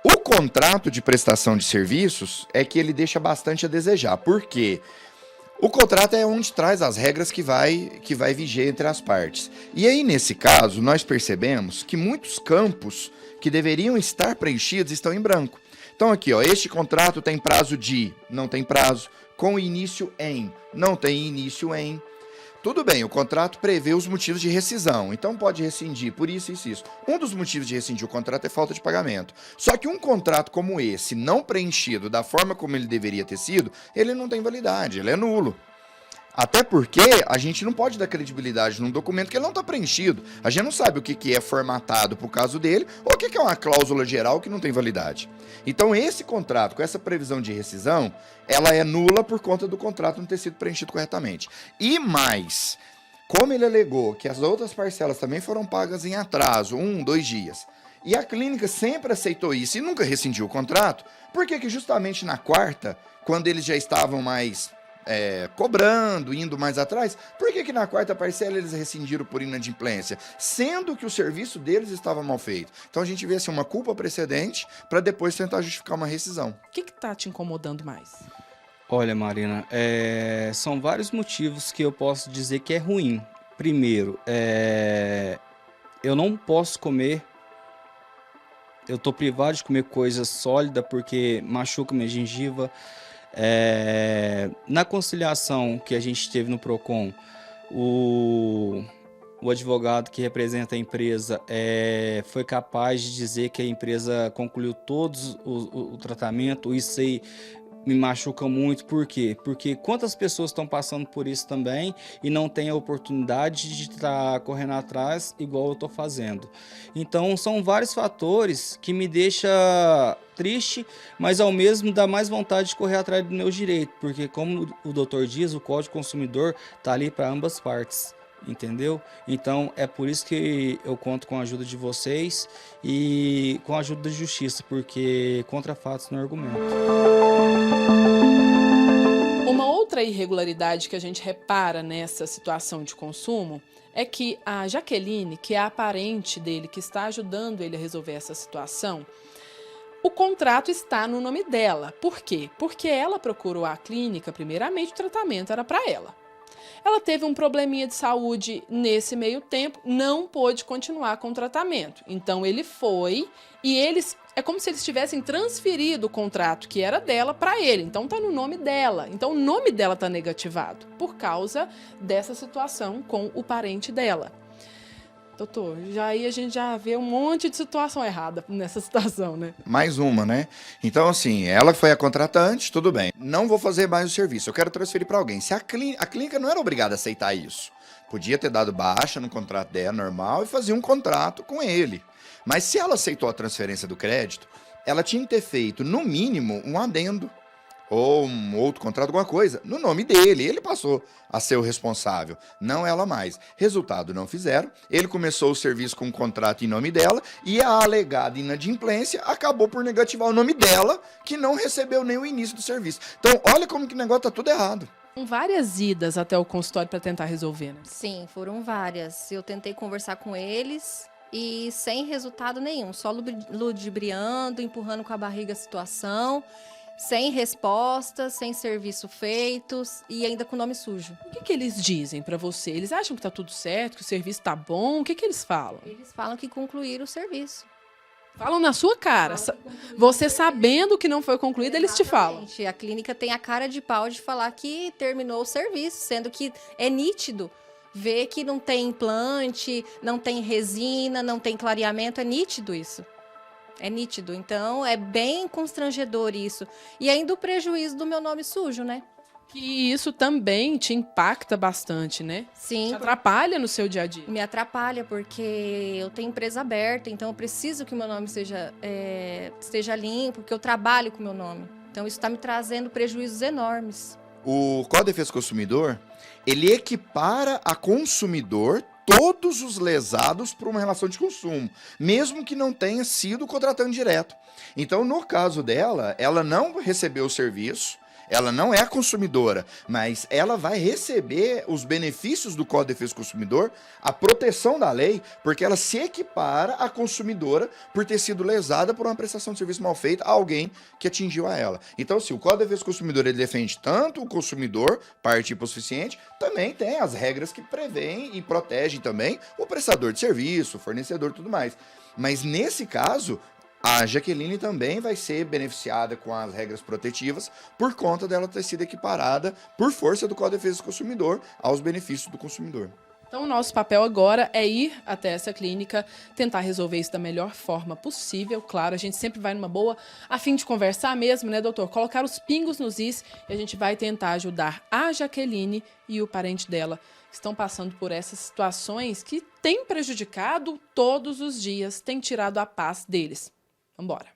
O contrato de prestação de serviços é que ele deixa bastante a desejar. Por quê? O contrato é onde traz as regras que vai viger entre as partes. E aí, nesse caso, nós percebemos que muitos campos que deveriam estar preenchidos estão em branco. Então aqui, ó, este contrato tem prazo de, não tem prazo, com início em, não tem início em. Tudo bem, o contrato prevê os motivos de rescisão, então pode rescindir por isso, isso, isso. Um dos motivos de rescindir o contrato é falta de pagamento. Só que um contrato como esse, não preenchido da forma como ele deveria ter sido, ele não tem validade, ele é nulo. Até porque a gente não pode dar credibilidade num documento que ele não está preenchido. A gente não sabe o que é formatado para o caso dele ou o que é uma cláusula geral que não tem validade. Então esse contrato, com essa previsão de rescisão, ela é nula por conta do contrato não ter sido preenchido corretamente. E mais, como ele alegou que as outras parcelas também foram pagas em atraso, 1, 2 dias, e a clínica sempre aceitou isso e nunca rescindiu o contrato, por que justamente na quarta, quando eles já estavam mais... cobrando, indo mais atrás, por que na quarta parcela eles rescindiram por inadimplência? Sendo que o serviço deles estava mal feito. Então a gente vê assim, uma culpa precedente para depois tentar justificar uma rescisão. O que está te incomodando mais? Olha, Marina, são vários motivos que eu posso dizer que é ruim. Primeiro, eu não posso comer, eu tô privado de comer coisa sólida porque machuca minha gengiva. Na conciliação que a gente teve no Procon, o advogado que representa a empresa foi capaz de dizer que a empresa concluiu todos o tratamento. Isso aí me machuca muito. Por quê? Porque quantas pessoas estão passando por isso também e não têm a oportunidade de estar correndo atrás igual eu estou fazendo. Então são vários fatores que me deixam triste, mas ao mesmo dá mais vontade de correr atrás do meu direito, porque como o doutor diz, o Código Consumidor está ali para ambas partes. Entendeu? Então é por isso que eu conto com a ajuda de vocês e com a ajuda da justiça, porque contra fatos não é argumento. Uma outra irregularidade que a gente repara nessa situação de consumo é que a Jaqueline, que é a parente dele, que está ajudando ele a resolver essa situação, o contrato está no nome dela. Por quê? Porque ela procurou a clínica, primeiramente o tratamento era para ela. Ela teve um probleminha de saúde nesse meio tempo, não pôde continuar com o tratamento. Então ele foi e é como se eles tivessem transferido o contrato que era dela para ele. Então tá no nome dela. Então o nome dela tá negativado por causa dessa situação com o parente dela. Doutor, aí a gente já vê um monte de situação errada nessa situação, né? Mais uma, né? Então, assim, ela foi a contratante, tudo bem. Não vou fazer mais o serviço, eu quero transferir para alguém. Se a clínica não era obrigada a aceitar isso. Podia ter dado baixa no contrato dela, normal, e fazer um contrato com ele. Mas se ela aceitou a transferência do crédito, ela tinha que ter feito, no mínimo, um adendo ou um outro contrato, alguma coisa, no nome dele. Ele passou a ser o responsável, não ela mais. Resultado, não fizeram. Ele começou o serviço com um contrato em nome dela e a alegada inadimplência acabou por negativar o nome dela, que não recebeu nem o início do serviço. Então, olha como que o negócio tá tudo errado. São várias idas até o consultório para tentar resolver, né? Sim, foram várias. Eu tentei conversar com eles e sem resultado nenhum, só ludibriando, empurrando com a barriga a situação. Sem respostas, sem serviço feitos e ainda com nome sujo. O que eles dizem pra você? Eles acham que tá tudo certo, que o serviço tá bom? O que eles falam? Eles falam que concluíram o serviço. Falam na sua cara. Você sabendo que não foi concluído, eles te falam. A clínica tem a cara de pau de falar que terminou o serviço, sendo que é nítido ver que não tem implante, não tem resina, não tem clareamento, é nítido isso. É nítido, então é bem constrangedor isso. E ainda o prejuízo do meu nome sujo, né? Que isso também te impacta bastante, né? Sim. Te atrapalha no seu dia a dia. Me atrapalha, porque eu tenho empresa aberta, então eu preciso que o meu nome esteja limpo, porque eu trabalho com o meu nome. Então isso está me trazendo prejuízos enormes. O Código de Defesa do Consumidor, ele equipara a consumidor todos os lesados por uma relação de consumo, mesmo que não tenha sido contratante direto. Então, no caso dela, ela não recebeu o serviço, Ela não é a consumidora, mas ela vai receber os benefícios do Código de Defesa do Consumidor, a proteção da lei, porque ela se equipara à consumidora por ter sido lesada por uma prestação de serviço mal feita a alguém que atingiu a ela. Então, se o Código de Defesa do Consumidor ele defende tanto o consumidor, parte hipossuficiente, também tem as regras que prevêem e protegem também o prestador de serviço, o fornecedor e tudo mais. Mas nesse caso, a Jaqueline também vai ser beneficiada com as regras protetivas por conta dela ter sido equiparada por força do Código de Defesa do Consumidor aos benefícios do consumidor. Então, o nosso papel agora é ir até essa clínica, tentar resolver isso da melhor forma possível. Claro, a gente sempre vai numa boa, a fim de conversar mesmo, né, doutor? Colocar os pingos nos is e a gente vai tentar ajudar a Jaqueline e o parente dela. Estão passando por essas situações que têm prejudicado todos os dias, têm tirado a paz deles. Vambora.